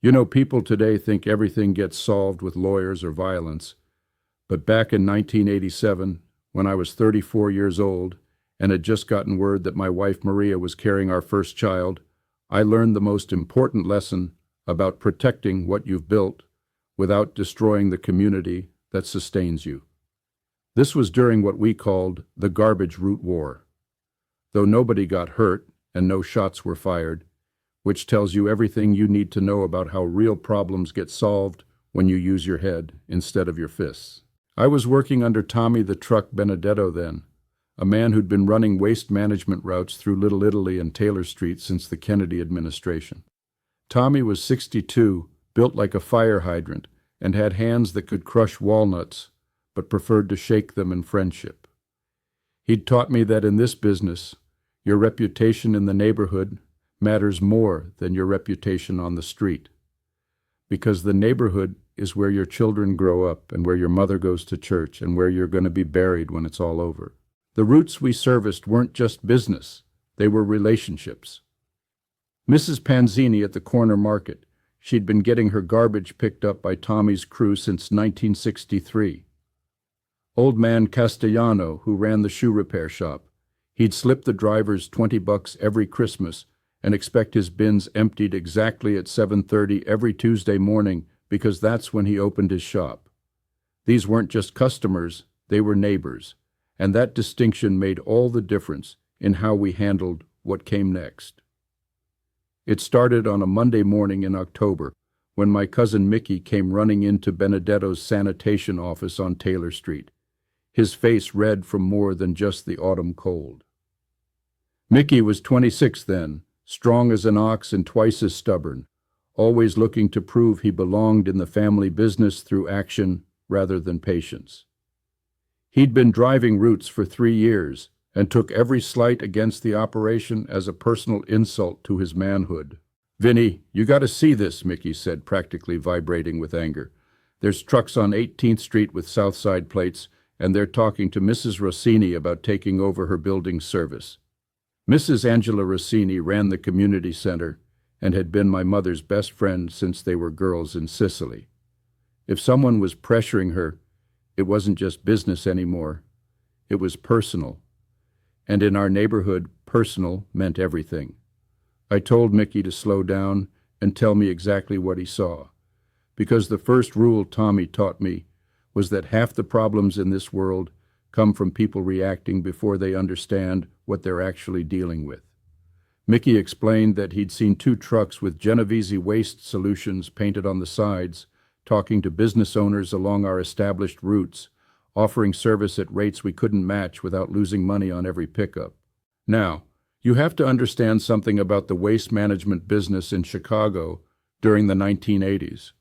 You know, people today think everything gets solved with lawyers or violence, but back in 1987, when I was 34 years old and had just gotten word that my wife Maria was carrying our first child, I learned the most important lesson about protecting what you've built without destroying the community that sustains you. This was during what we called the garbage route war. Though nobody got hurt and no shots were fired, which tells you everything you need to know about how real problems get solved when you use your head instead of your fists. I was working under Tommy the Truck Benedetto then, a man who'd been running waste management routes through Little Italy and Taylor Street since the Kennedy administration. Tommy was 62, built like a fire hydrant, and had hands that could crush walnuts, but preferred to shake them in friendship. He'd taught me that in this business, your reputation in the neighborhood matters more than your reputation on the street, because the neighborhood is where your children grow up and where your mother goes to church and where you're going to be buried when it's all over. The routes we serviced weren't just business, they were relationships. Mrs. Panzini at the corner market, she'd been getting her garbage picked up by Tommy's crew since 1963. Old man Castellano, who ran the shoe repair shop, he'd slip the drivers $20 every Christmas and expect his bins emptied exactly at 7:30 every Tuesday morning because that's when he opened his shop. These weren't just customers, they were neighbors, and that distinction made all the difference in how we handled what came next. It started on a Monday morning in October when my cousin Mickey came running into Benedetto's sanitation office on Taylor Street, his face red from more than just the autumn cold. Mickey was 26 then, strong as an ox and twice as stubborn, always looking to prove he belonged in the family business through action rather than patience. He'd been driving routes for 3 years and took every slight against the operation as a personal insult to his manhood. "Vinny, you got to see this," Mickey said, practically vibrating with anger. "There's trucks on 18th Street with Southside plates, and they're talking to Mrs. Rossini about taking over her building service." Mrs. Angela Rossini ran the community center and had been my mother's best friend since they were girls in Sicily. If someone was pressuring her, it wasn't just business anymore. It was personal. And in our neighborhood, personal meant everything. I told Mickey to slow down and tell me exactly what he saw, because the first rule Tommy taught me was that half the problems in this world come from people reacting before they understand what they're actually dealing with. Mickey explained that he'd seen 2 trucks with Genovese waste solutions painted on the sides, talking to business owners along our established routes, offering service at rates we couldn't match without losing money on every pickup. Now, you have to understand something about the waste management business in Chicago during the 1980s.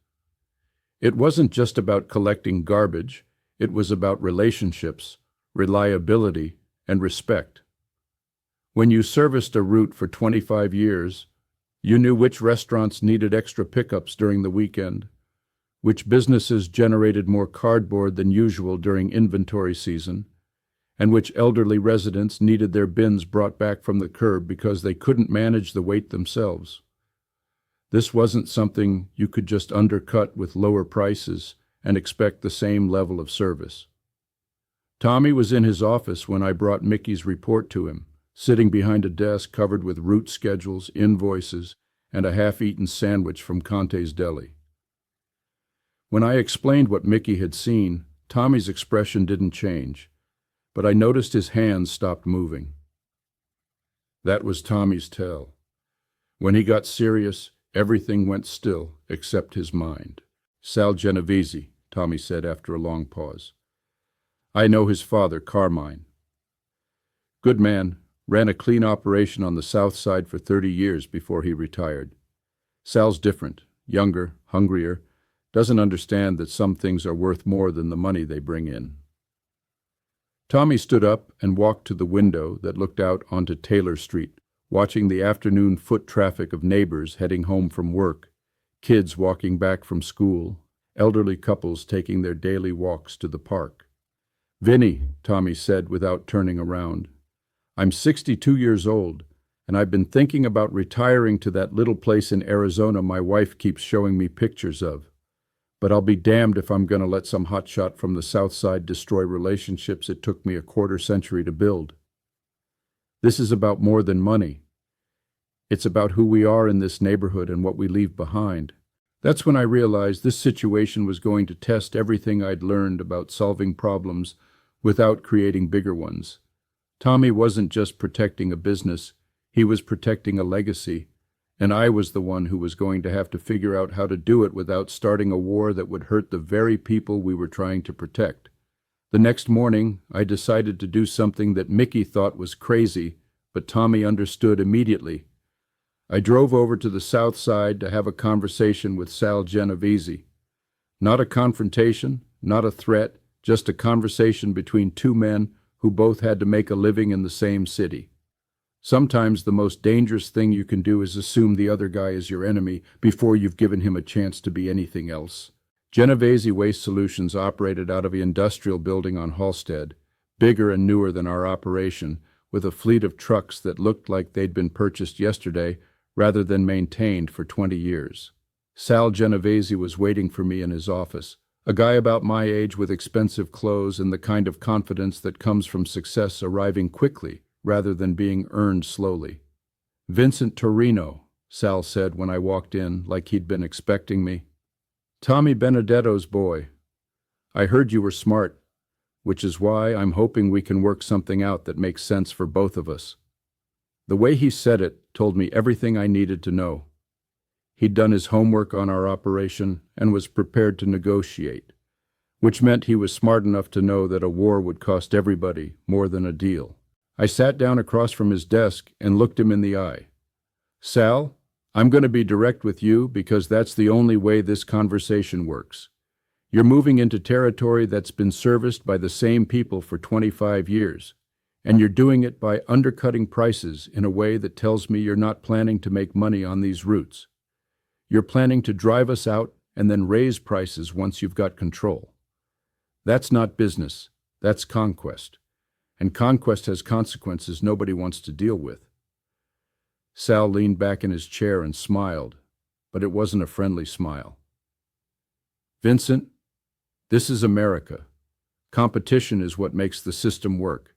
It wasn't just about collecting garbage, it was about relationships, reliability, and respect. When you serviced a route for 25 years, you knew which restaurants needed extra pickups during the weekend, which businesses generated more cardboard than usual during inventory season, and which elderly residents needed their bins brought back from the curb because they couldn't manage the weight themselves. This wasn't something you could just undercut with lower prices and expect the same level of service. Tommy was in his office when I brought Mickey's report to him, sitting behind a desk covered with route schedules, invoices, and a half-eaten sandwich from Conte's Deli. When I explained what Mickey had seen, Tommy's expression didn't change, but I noticed his hands stopped moving. That was Tommy's tell. When he got serious, everything went still except his mind. "Sal Genovese," Tommy said after a long pause. "I know his father, Carmine. Good man, ran a clean operation on the South Side for 30 years before he retired. Sal's different, younger, hungrier, doesn't understand that some things are worth more than the money they bring in." Tommy stood up and walked to the window that looked out onto Taylor Street, watching the afternoon foot traffic of neighbors heading home from work, kids walking back from school, elderly couples taking their daily walks to the park. "Vinny," Tommy said without turning around, "I'm 62 years old, And I've been thinking about retiring to that little place in Arizona my wife keeps showing me pictures of. But I'll be damned if I'm going to let some hotshot from the South Side destroy relationships it took me a quarter century to build. This is about more than money. It's about who we are in this neighborhood and what we leave behind. That's when I realized this situation was going to test everything I'd learned about solving problems without creating bigger ones. Tommy wasn't just protecting a business, he was protecting a legacy, and I was the one who was going to have to figure out how to do it without starting a war that would hurt the very people we were trying to protect. The next morning, I decided to do something that Mickey thought was crazy, but Tommy understood immediately. I drove over to the South Side to have a conversation with Sal Genovese. Not a confrontation, not a threat, just a conversation between two men who both had to make a living in the same city. Sometimes the most dangerous thing you can do is assume the other guy is your enemy before you've given him a chance to be anything else. Genovese Waste Solutions operated out of an industrial building on Halstead, bigger and newer than our operation, with a fleet of trucks that looked like they'd been purchased yesterday rather than maintained for 20 years. Sal Genovese was waiting for me in his office, a guy about my age with expensive clothes and the kind of confidence that comes from success arriving quickly rather than being earned slowly. "Vincent Torino," Sal said when I walked in, like he'd been expecting me. "Tommy Benedetto's boy. I heard you were smart, which is why I'm hoping we can work something out that makes sense for both of us." The way he said it told me everything I needed to know. He'd done his homework on our operation and was prepared to negotiate, which meant he was smart enough to know that a war would cost everybody more than a deal. I sat down across from his desk and looked him in the eye. "Sal, I'm going to be direct with you because that's the only way this conversation works. You're moving into territory that's been serviced by the same people for 25 years, and you're doing it by undercutting prices in a way that tells me you're not planning to make money on these routes. You're planning to drive us out and then raise prices once you've got control. That's not business, that's conquest. And conquest has consequences nobody wants to deal with." Sal leaned back in his chair and smiled, but it wasn't a friendly smile. "Vincent, this is America. Competition is what makes the system work.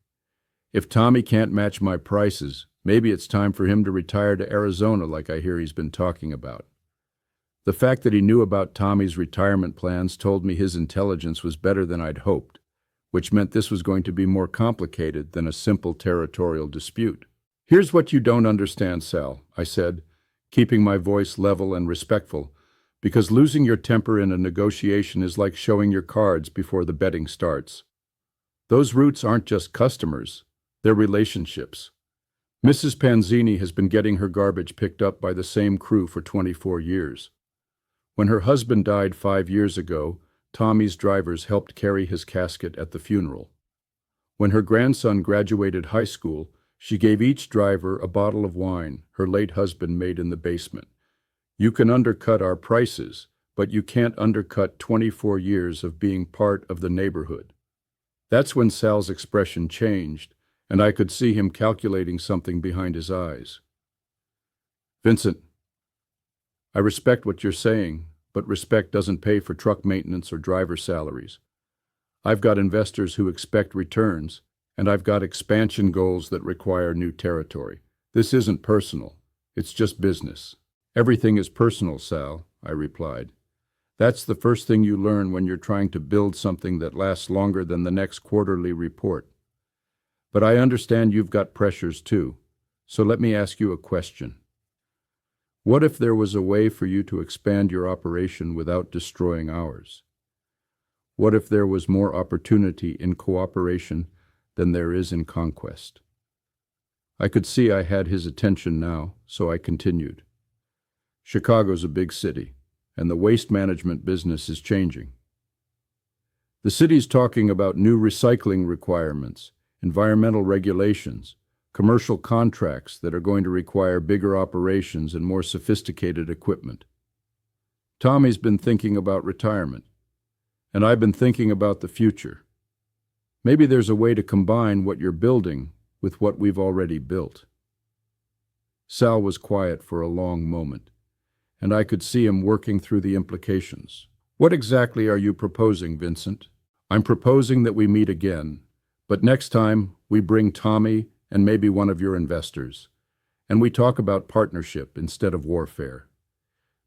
If Tommy can't match my prices, maybe it's time for him to retire to Arizona like I hear he's been talking about." The fact that he knew about Tommy's retirement plans told me his intelligence was better than I'd hoped, which meant this was going to be more complicated than a simple territorial dispute. "Here's what you don't understand, Sal," I said, keeping my voice level and respectful, because losing your temper in a negotiation is like showing your cards before the betting starts. Those routes aren't just customers, they're relationships. Mrs. Panzini has been getting her garbage picked up by the same crew for 24 years. When her husband died 5 years ago, Tommy's drivers helped carry his casket at the funeral. When her grandson graduated high school, she gave each driver a bottle of wine her late husband made in the basement. You can undercut our prices, but you can't undercut 24 years of being part of the neighborhood. That's when Sal's expression changed, and I could see him calculating something behind his eyes. "Vincent, I respect what you're saying, but respect doesn't pay for truck maintenance or driver salaries. I've got investors who expect returns, and I've got expansion goals that require new territory. This isn't personal, it's just business." "Everything is personal, Sal," I replied. "That's the first thing you learn when you're trying to build something that lasts longer than the next quarterly report. But I understand you've got pressures too, so let me ask you a question. What if there was a way for you to expand your operation without destroying ours? What if there was more opportunity in cooperation than there is in conquest?" I could see I had his attention now, so I continued. "Chicago's a big city, and the waste management business is changing. The city's talking about new recycling requirements, environmental regulations, commercial contracts that are going to require bigger operations and more sophisticated equipment. Tommy's been thinking about retirement, and I've been thinking about the future. Maybe there's a way to combine what you're building with what we've already built." Sal was quiet for a long moment, and I could see him working through the implications. What exactly are you proposing, Vincent? I'm proposing that we meet again, but next time we bring Tommy and maybe one of your investors, and we talk about partnership instead of warfare.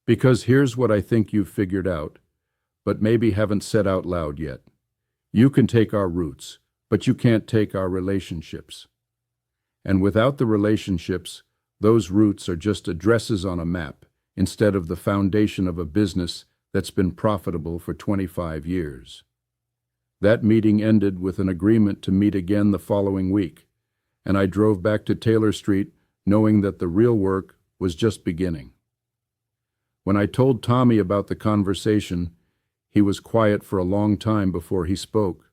Because here's what I think you've figured out, but maybe haven't said out loud yet. You can take our roots, but you can't take our relationships. And without the relationships, those roots are just addresses on a map instead of the foundation of a business that's been profitable for 25 years. That meeting ended with an agreement to meet again the following week, and I drove back to Taylor Street knowing that the real work was just beginning. When I told Tommy about the conversation, he was quiet for a long time before he spoke.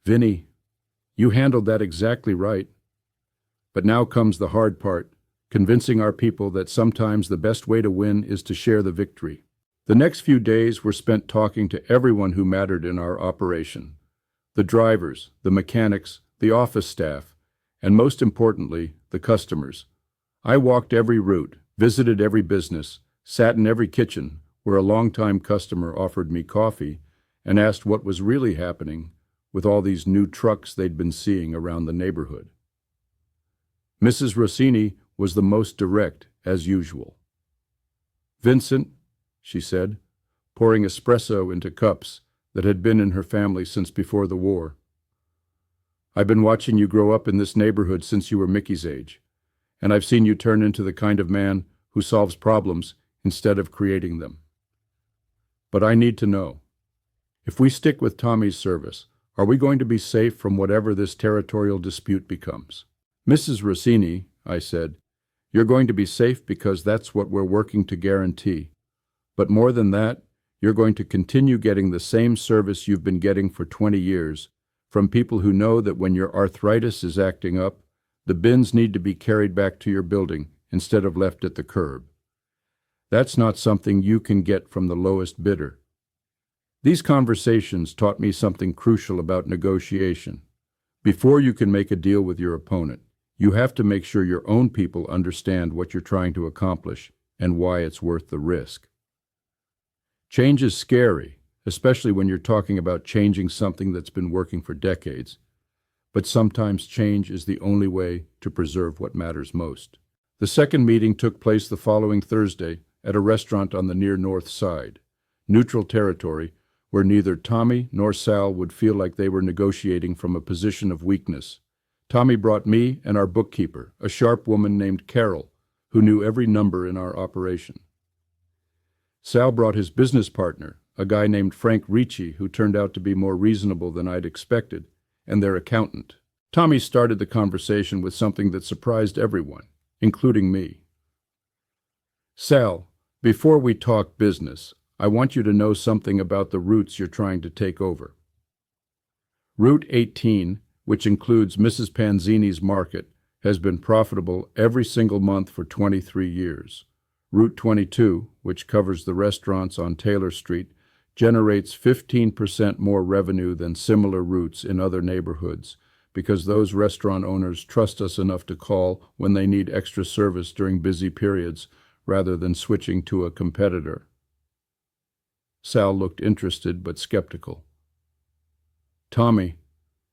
Vinny, you handled that exactly right. But now comes the hard part, convincing our people that sometimes the best way to win is to share the victory. The next few days were spent talking to everyone who mattered in our operation. The drivers, the mechanics, the office staff, and most importantly, the customers. I walked every route, visited every business, sat in every kitchen where a longtime customer offered me coffee and asked what was really happening with all these new trucks they'd been seeing around the neighborhood. Mrs. Rossini was the most direct, as usual. Vincent, she said, pouring espresso into cups that had been in her family since before the war. I've been watching you grow up in this neighborhood since you were Mickey's age, and I've seen you turn into the kind of man who solves problems instead of creating them. But I need to know, if we stick with Tommy's service, are we going to be safe from whatever this territorial dispute becomes? Mrs. Rossini, I said, you're going to be safe because that's what we're working to guarantee. But more than that, you're going to continue getting the same service you've been getting for 20 years from people who know that when your arthritis is acting up, the bins need to be carried back to your building instead of left at the curb. That's not something you can get from the lowest bidder. These conversations taught me something crucial about negotiation. Before you can make a deal with your opponent, you have to make sure your own people understand what you're trying to accomplish and why it's worth the risk. Change is scary, especially when you're talking about changing something that's been working for decades. But sometimes change is the only way to preserve what matters most. The second meeting took place the following Thursday at a restaurant on the near north side, neutral territory where neither Tommy nor Sal would feel like they were negotiating from a position of weakness. Tommy brought me and our bookkeeper, a sharp woman named Carol, who knew every number in our operation. Sal brought his business partner, a guy named Frank Ricci, who turned out to be more reasonable than I'd expected, and their accountant. Tommy started the conversation with something that surprised everyone, including me. Sal, before we talk business, I want you to know something about the routes you're trying to take over. Route 18, which includes Mrs. Panzini's market, has been profitable every single month for 23 years. Route 22, which covers the restaurants on Taylor Street, generates 15% more revenue than similar routes in other neighborhoods because those restaurant owners trust us enough to call when they need extra service during busy periods rather than switching to a competitor. Sal looked interested but skeptical. Tommy,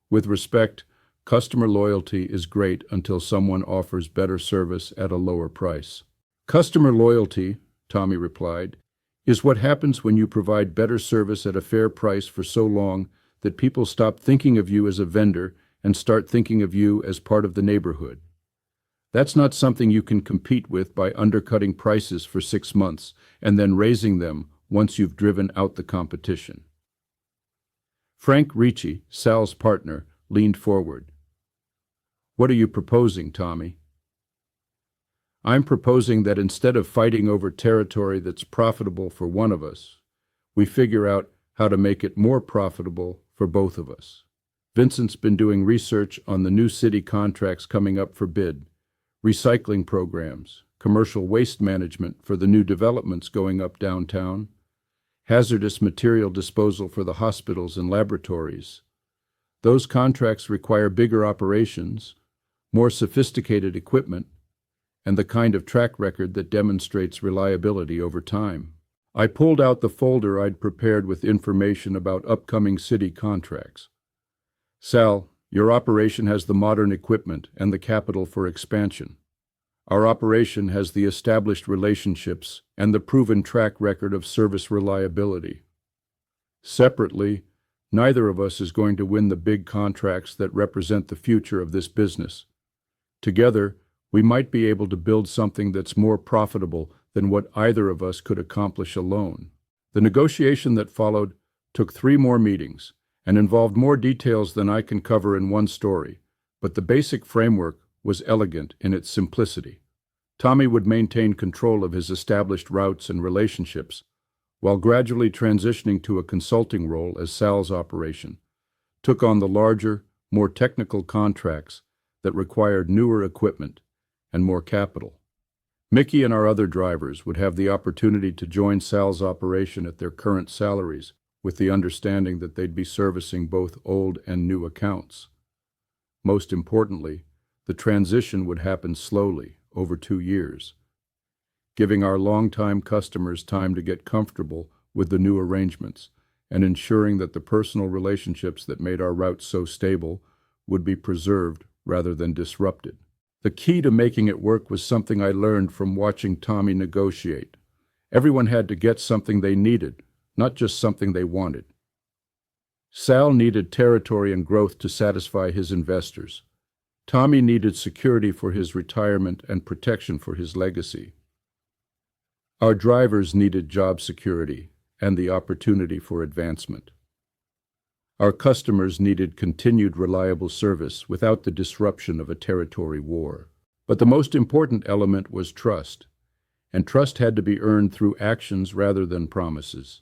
with respect, customer loyalty is great until someone offers better service at a lower price. Customer loyalty, Tommy replied, is what happens when you provide better service at a fair price for so long that people stop thinking of you as a vendor and start thinking of you as part of the neighborhood. That's not something you can compete with by undercutting prices for 6 months and then raising them once you've driven out the competition. Frank Ricci, Sal's partner, leaned forward. What are you proposing, Tommy? I'm proposing that instead of fighting over territory that's profitable for one of us, we figure out how to make it more profitable for both of us. Vincent's been doing research on the new city contracts coming up for bid, recycling programs, commercial waste management for the new developments going up downtown, hazardous material disposal for the hospitals and laboratories. Those contracts require bigger operations, more sophisticated equipment, and the kind of track record that demonstrates reliability over time. I pulled out the folder I'd prepared with information about upcoming city contracts. Sal, your operation has the modern equipment and the capital for expansion. Our operation has the established relationships and the proven track record of service reliability. Separately, neither of us is going to win the big contracts that represent the future of this business. Together, we might be able to build something that's more profitable than what either of us could accomplish alone. The negotiation that followed took 3 more meetings and involved more details than I can cover in one story, but the basic framework was elegant in its simplicity. Tommy would maintain control of his established routes and relationships, while gradually transitioning to a consulting role as Sal's operation took on the larger, more technical contracts that required newer equipment and more capital. Mickey and our other drivers would have the opportunity to join Sal's operation at their current salaries, with the understanding that they'd be servicing both old and new accounts. Most importantly, the transition would happen slowly, over 2 years, giving our longtime customers time to get comfortable with the new arrangements and ensuring that the personal relationships that made our route so stable would be preserved rather than disrupted. The key to making it work was something I learned from watching Tommy negotiate. Everyone had to get something they needed, not just something they wanted. Sal needed territory and growth to satisfy his investors. Tommy needed security for his retirement and protection for his legacy. Our drivers needed job security and the opportunity for advancement. Our customers needed continued reliable service without the disruption of a territory war. But the most important element was trust, and trust had to be earned through actions rather than promises.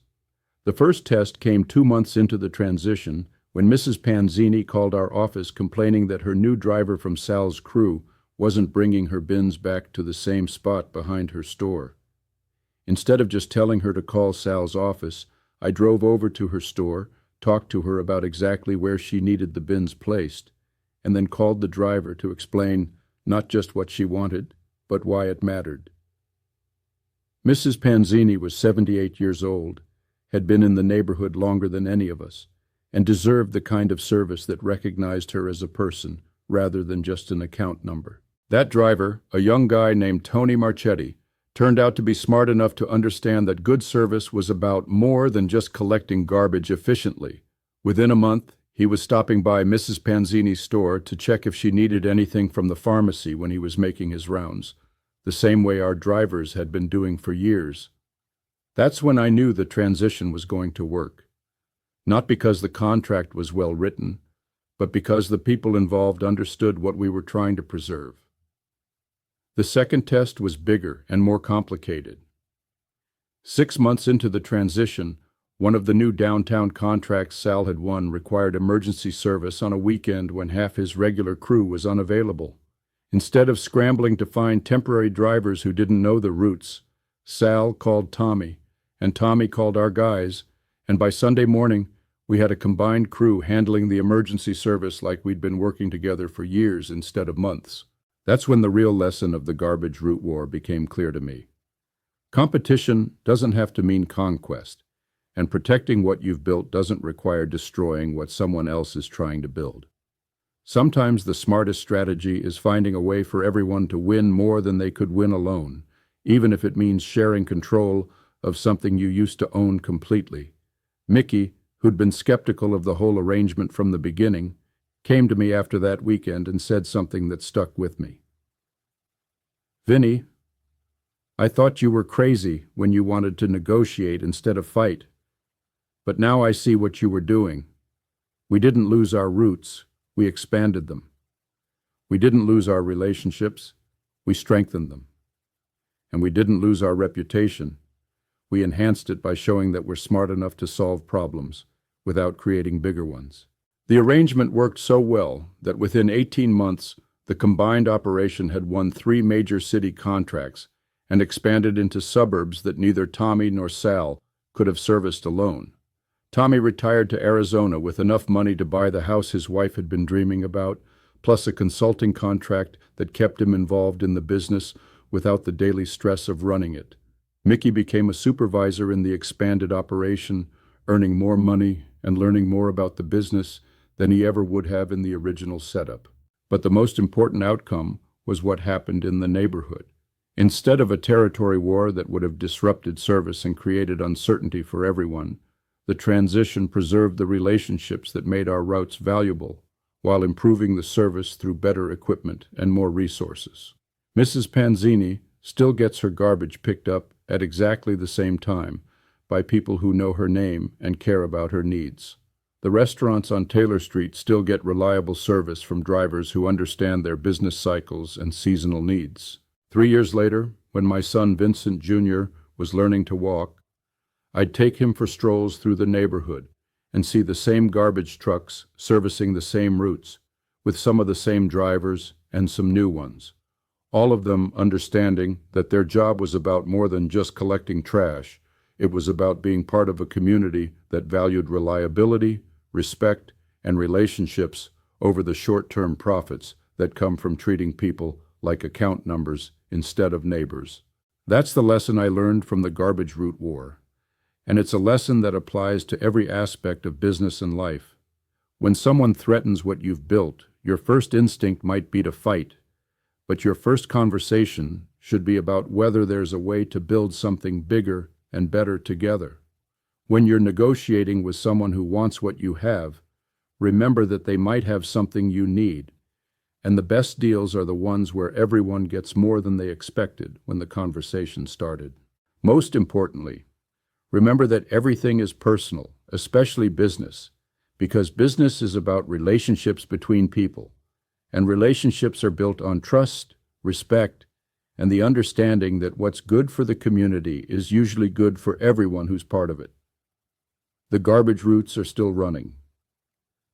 The first test came 2 months into the transition when Mrs. Panzini called our office complaining that her new driver from Sal's crew wasn't bringing her bins back to the same spot behind her store. Instead of just telling her to call Sal's office, I drove over to her store, talked to her about exactly where she needed the bins placed, and then called the driver to explain not just what she wanted, but why it mattered. Mrs. Panzini was 78 years old, had been in the neighborhood longer than any of us, and deserved the kind of service that recognized her as a person rather than just an account number. That driver, a young guy named Tony Marchetti, turned out to be smart enough to understand that good service was about more than just collecting garbage efficiently. Within a month, he was stopping by Mrs. Panzini's store to check if she needed anything from the pharmacy when he was making his rounds, the same way our drivers had been doing for years. That's when I knew the transition was going to work. Not because the contract was well written, but because the people involved understood what we were trying to preserve. The second test was bigger and more complicated. 6 months into the transition, one of the new downtown contracts Sal had won required emergency service on a weekend when half his regular crew was unavailable. Instead of scrambling to find temporary drivers who didn't know the routes, Sal called Tommy, and Tommy called our guys, and by Sunday morning, we had a combined crew handling the emergency service like we'd been working together for years instead of months. That's when the real lesson of the garbage route war became clear to me. Competition doesn't have to mean conquest, and protecting what you've built doesn't require destroying what someone else is trying to build. Sometimes the smartest strategy is finding a way for everyone to win more than they could win alone, even if it means sharing control of something you used to own completely. Mickey, who'd been skeptical of the whole arrangement from the beginning, came to me after that weekend and said something that stuck with me. "Vinny, I thought you were crazy when you wanted to negotiate instead of fight. But now I see what you were doing. We didn't lose our roots, we expanded them. We didn't lose our relationships, we strengthened them. And we didn't lose our reputation. We enhanced it by showing that we're smart enough to solve problems without creating bigger ones." The arrangement worked so well that within 18 months, the combined operation had won 3 major city contracts and expanded into suburbs that neither Tommy nor Sal could have serviced alone. Tommy retired to Arizona with enough money to buy the house his wife had been dreaming about, plus a consulting contract that kept him involved in the business without the daily stress of running it. Mickey became a supervisor in the expanded operation, earning more money and learning more about the business than he ever would have in the original setup. But the most important outcome was what happened in the neighborhood. Instead of a territory war that would have disrupted service and created uncertainty for everyone, the transition preserved the relationships that made our routes valuable, while improving the service through better equipment and more resources. Mrs. Panzini still gets her garbage picked up at exactly the same time by people who know her name and care about her needs. The restaurants on Taylor Street still get reliable service from drivers who understand their business cycles and seasonal needs. 3 years later, when my son Vincent Jr. was learning to walk, I'd take him for strolls through the neighborhood and see the same garbage trucks servicing the same routes, with some of the same drivers and some new ones, all of them understanding that their job was about more than just collecting trash. It was about being part of a community that valued reliability, respect, and relationships over the short-term profits that come from treating people like account numbers instead of neighbors. That's the lesson I learned from the garbage route war. And it's a lesson that applies to every aspect of business and life. When someone threatens what you've built, your first instinct might be to fight, but your first conversation should be about whether there's a way to build something bigger and better together. When you're negotiating with someone who wants what you have, remember that they might have something you need, and the best deals are the ones where everyone gets more than they expected when the conversation started. Most importantly, remember that everything is personal, especially business, because business is about relationships between people, and relationships are built on trust, respect, and the understanding that what's good for the community is usually good for everyone who's part of it. The garbage routes are still running.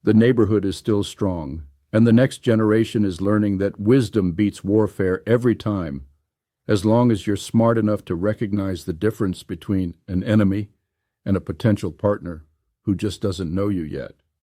The neighborhood is still strong, and the next generation is learning that wisdom beats warfare every time, as long as you're smart enough to recognize the difference between an enemy and a potential partner who just doesn't know you yet.